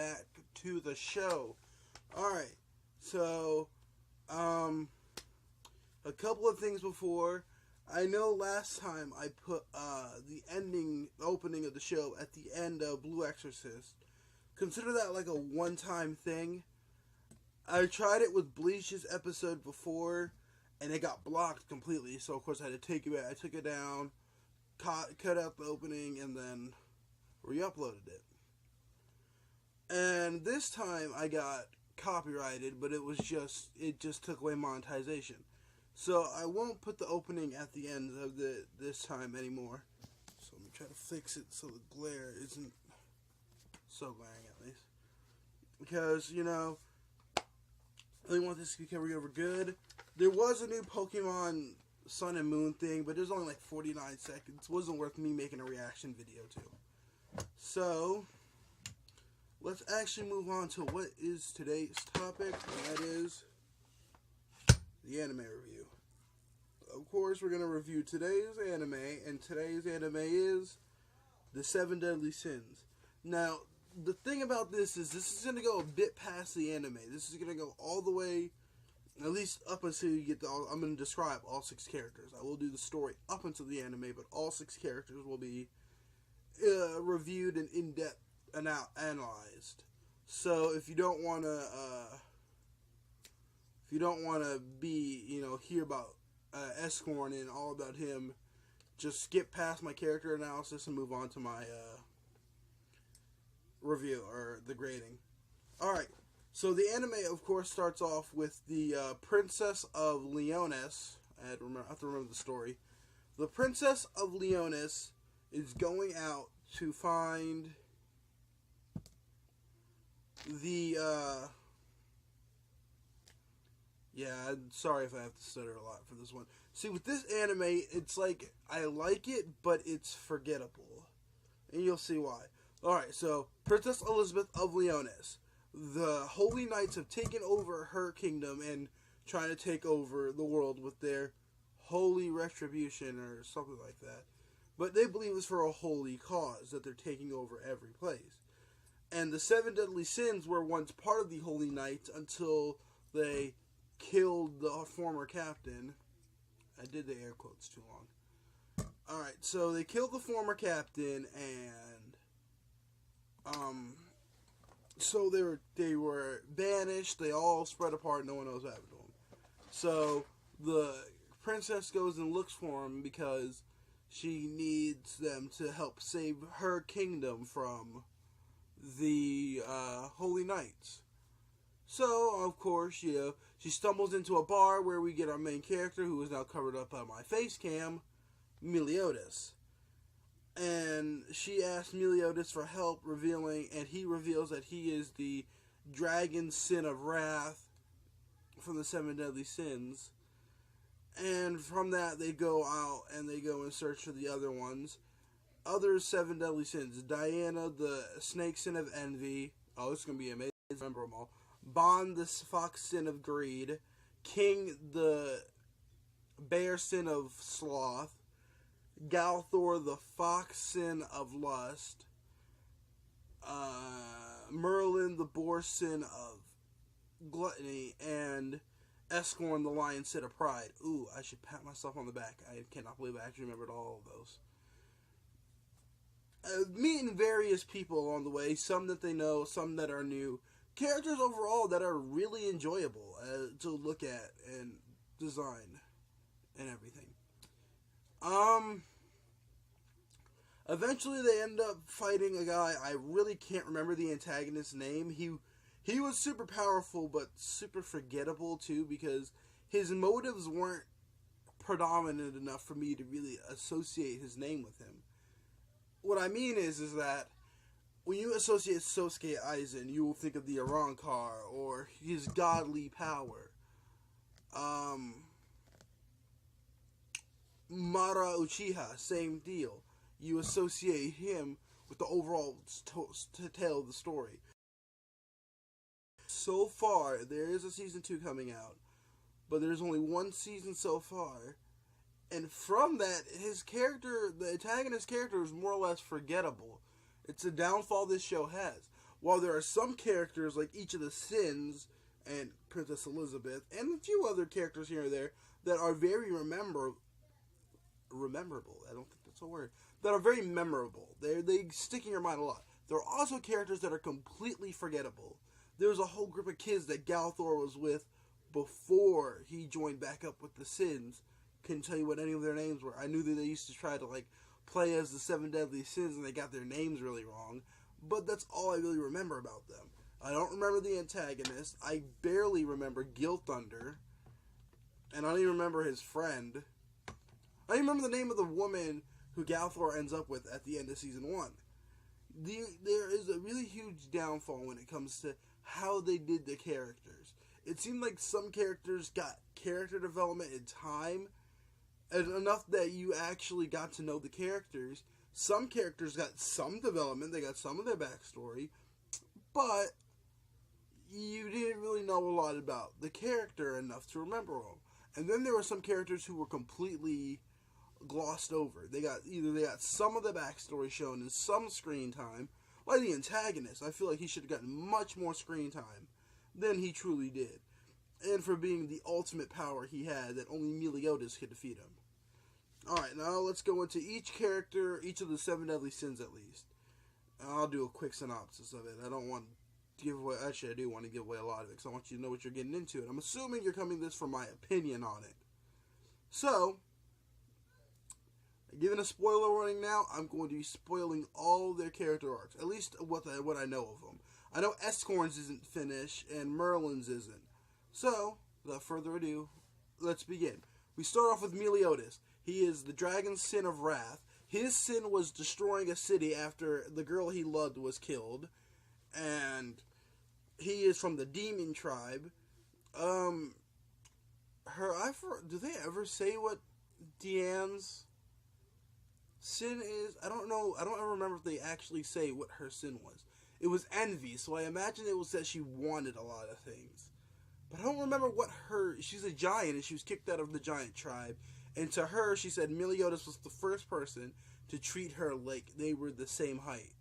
back to the show. Alright, so, a couple of things before. I know last time I put the opening of the show at the end of Blue Exorcist. Consider that like a one-time thing. I tried it with Bleach's episode before, and it got blocked completely, so of course I had to take it back. I took it down, cut out the opening, and then re-uploaded it. And this time I got copyrighted, but it just took away monetization. So I won't put the opening at the end of this time anymore. So let me try to fix it so the glare isn't so glaring at least. Because, I really want this to be carried over good. There was a new Pokemon Sun and Moon thing, but it was only like 49 seconds. It wasn't worth me making a reaction video to. So, let's actually move on to what is today's topic, and that is the anime review. Of course, we're going to review today's anime, and today's anime is The Seven Deadly Sins. Now, the thing about this is going to go a bit past the anime. This is going to go all the way, at least up until you get I'm going to describe all 6 characters. I will do the story up until the anime, but all 6 characters will be reviewed and in-depth analyzed. So, if you don't want to be, hear about Escorn and all about him, just skip past my character analysis and move on to my review, or the grading. Alright, so the anime, of course, starts off with the Princess of Leonis. I have to remember the story. The Princess of Leonis is going out to find the, sorry if I have to stutter a lot for this one. See, with this anime, it's like, I like it, but it's forgettable. And you'll see why. Alright, so, Princess Elizabeth of Leonis. The Holy Knights have taken over her kingdom and trying to take over the world with their holy retribution or something like that. But they believe it's for a holy cause that they're taking over every place. And the 7 deadly sins were once part of the Holy Knights until they killed the former captain. I did the air quotes too long. Alright, so they killed the former captain, and so they were banished. They all spread apart. No one knows what happened to them. So the princess goes and looks for them because she needs them to help save her kingdom from the Holy Knights. So, of course, she stumbles into a bar where we get our main character, who is now covered up by my face cam, Meliodas. And she asks Meliodas for help, and he reveals that he is the dragon sin of wrath from the 7 deadly sins. And from that, they go out and they go in search for the other ones. Other 7 deadly sins. Diana, the snake sin of envy. Oh, it's going to be amazing. Remember them all. Bon, the fox sin of greed. King, the bear sin of sloth. Galthor, the fox sin of lust. Merlin, the boar sin of gluttony. And Escorn, the lion sin of pride. Ooh, I should pat myself on the back. I cannot believe I actually remembered all of those. Meeting various people along the way, some that they know, some that are new. Characters overall that are really enjoyable to look at and design and everything. Eventually they end up fighting a guy. I really can't remember the antagonist's name. He was super powerful, but super forgettable too, because his motives weren't predominant enough for me to really associate his name with him. What I mean is that when you associate Sosuke Aizen, you will think of the Arrancar or his godly power. Mara Uchiha, same deal. You associate him with the overall tale of the story. So far, there is a season 2 coming out, but there's only one season so far. And from that, the antagonist character is more or less forgettable. It's a downfall this show has. while there are some characters like each of the Sins and Princess Elizabeth and a few other characters here and there that are very rememberable. I don't think that's a word. That are very memorable. They stick in your mind a lot. There are also characters that are completely forgettable. There's a whole group of kids that Galthor was with before he joined back up with the Sins. Couldn't tell you what any of their names were. I knew that they used to try to play as the Seven Deadly Sins and they got their names really wrong. But that's all I really remember about them. I don't remember the antagonist. I barely remember Gilthunder. And I don't even remember his friend. I don't even remember the name of the woman who Galthor ends up with at the end of Season 1. There is a really huge downfall when it comes to how they did the characters. It seemed like some characters got character development in time, and enough that you actually got to know the characters. Some characters got some development, they got some of their backstory, but you didn't really know a lot about the character enough to remember them. And then there were some characters who were completely glossed over. They got some of the backstory shown in some screen time, like the antagonist. I feel like he should have gotten much more screen time than he truly did, and for being the ultimate power he had that only Meliodas could defeat him. Alright, now let's go into each character, each of the Seven Deadly Sins at least. I'll do a quick synopsis of it. I don't want to give away, actually I do want to give away a lot of it, because I want you to know what you're getting into, and I'm assuming you're coming to this for my opinion on it. So, given a spoiler warning now, I'm going to be spoiling all their character arcs, at least what I know of them. I know Escorn's isn't finished, and Merlin's isn't. So, without further ado, let's begin. We start off with Meliodas. He is the dragon's sin of wrath. His sin was destroying a city after the girl he loved was killed. And he is from the demon tribe. Do they ever say what Diane's sin is? I don't know. I don't ever remember if they actually say what her sin was. It was envy, so I imagine it was that she wanted a lot of things. But I don't remember what she's a giant, and she was kicked out of the giant tribe. And to her, she said Meliodas was the first person to treat her like they were the same height.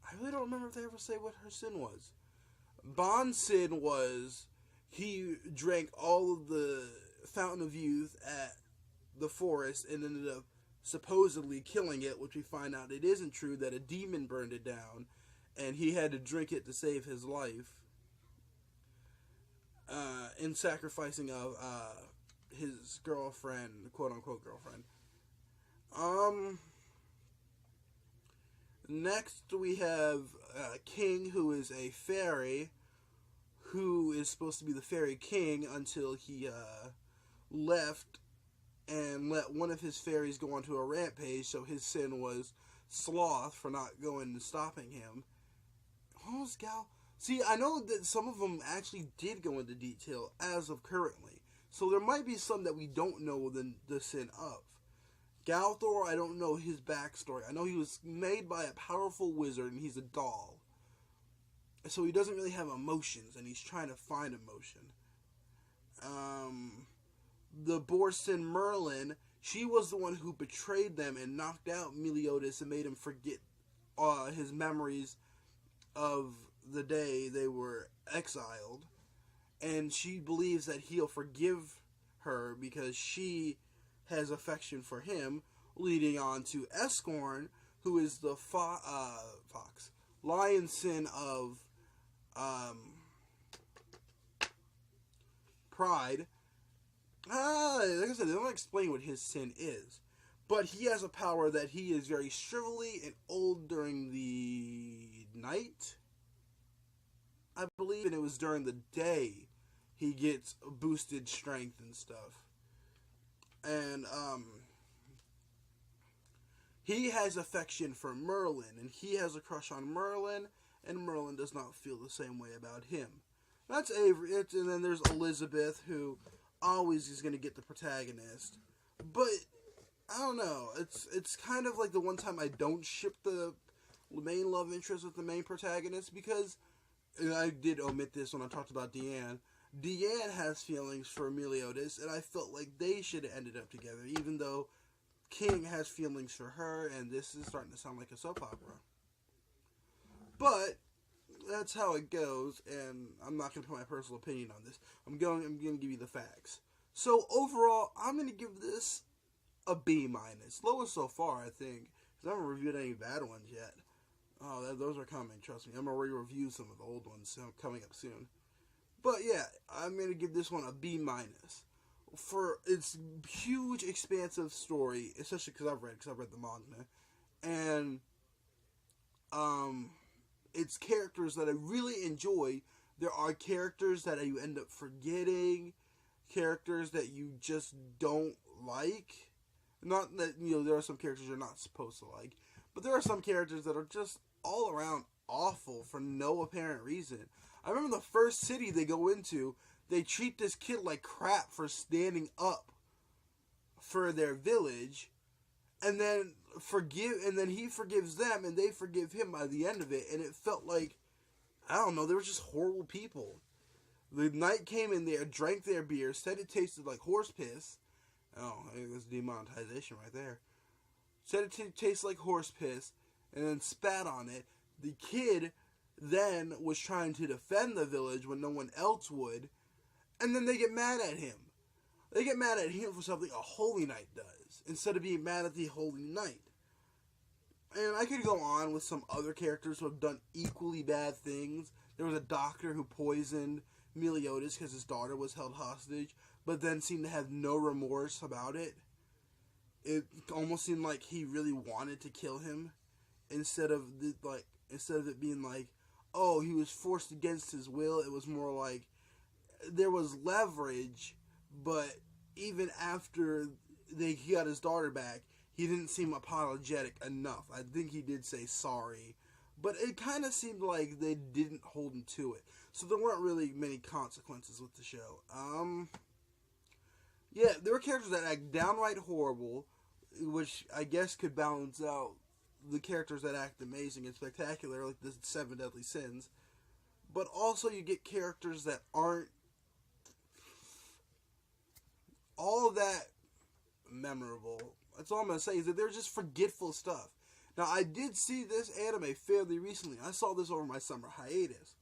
I really don't remember if they ever say what her sin was. Bond's sin was he drank all of the Fountain of Youth at the forest and ended up supposedly killing it, which we find out it isn't true, that a demon burned it down, and he had to drink it to save his life. In sacrificing of his girlfriend, quote-unquote girlfriend. Next we have King, who is a fairy, who is supposed to be the fairy king until he left and let one of his fairies go onto a rampage, so his sin was sloth for not going and stopping him. What was See, I know that some of them actually did go into detail as of currently. So there might be some that we don't know the sin of. Galthor, I don't know his backstory. I know he was made by a powerful wizard and he's a doll. So he doesn't really have emotions and he's trying to find emotion. The boar sin Merlin, she was the one who betrayed them and knocked out Meliodas and made him forget his memories of the day they were exiled, and she believes that he'll forgive her because she has affection for him, leading on to Escorn, who is the lion sin of pride. Like I said, they don't explain what his sin is, but he has a power that he is very shrivelly and old during the night, I believe, and it was during the day he gets boosted strength and stuff. And he has affection for Merlin, and he has a crush on Merlin, and Merlin does not feel the same way about him. That's Avery. And then there's Elizabeth, who always is going to get the protagonist. But I don't know. It's kind of like the one time I don't ship the main love interest with the main protagonist, because, and I did omit this when I talked about Deanne. Deanne has feelings for Meliodas, and I felt like they should have ended up together, even though King has feelings for her, and this is starting to sound like a soap opera. But that's how it goes, and I'm not going to put my personal opinion on this. I'm going to give you the facts. So overall, I'm going to give this a B-. Lowest so far, I think, because I haven't reviewed any bad ones yet. Oh, those are coming, trust me. I'm going to re-review some of the old ones coming up soon. But yeah, I'm going to give this one a B-. For its huge, expansive story, especially because I've read the manga. And, it's characters that I really enjoy. There are characters that you end up forgetting, characters that you just don't like. Not that, there are some characters you're not supposed to like, but there are some characters that are just all around awful for no apparent reason. I remember the first city they go into, they treat this kid like crap for standing up for their village, and then he forgives them, and they forgive him by the end of it, and it felt like, I don't know, they were just horrible people. The knight came in there, drank their beer, said it tasted like horse piss. Oh, that's demonetization right there. Said it tastes like horse piss, and then spat on it. The kid then was trying to defend the village when no one else would, and then they get mad at him. They get mad at him for something a holy knight does, instead of being mad at the holy knight. And I could go on with some other characters who have done equally bad things. There was a doctor who poisoned Meliodas because his daughter was held hostage, but then seemed to have no remorse about it. It almost seemed like he really wanted to kill him, instead of it being like, oh, he was forced against his will. It was more like there was leverage, but even after he got his daughter back, he didn't seem apologetic enough. I think he did say sorry, but it kind of seemed like they didn't hold him to it. So there weren't really many consequences with the show. Yeah, there were characters that act downright horrible, which I guess could balance out the characters that act amazing and spectacular, like the 7 Deadly Sins. But also you get characters that aren't all that memorable. That's all I'm going to say, is that they're just forgetful stuff. Now, I did see this anime fairly recently. I saw this over my summer hiatus.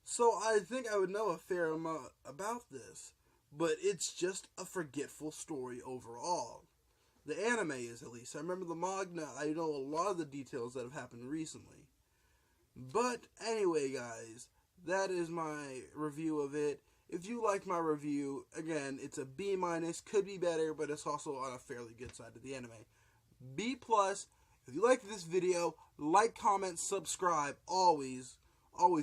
So I think I would know a fair amount about this. But it's just a forgetful story overall. The anime is, at least. I remember the manga. I know a lot of the details that have happened recently. But anyway, guys, that is my review of it. If you like my review, again, it's a B-. Could be better, but it's also on a fairly good side of the anime. B+. If you like this video, like, comment, subscribe. Always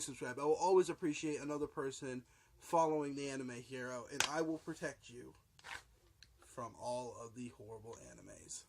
subscribe. I will always appreciate another person following the anime hero, and I will protect you from all of the horrible animes.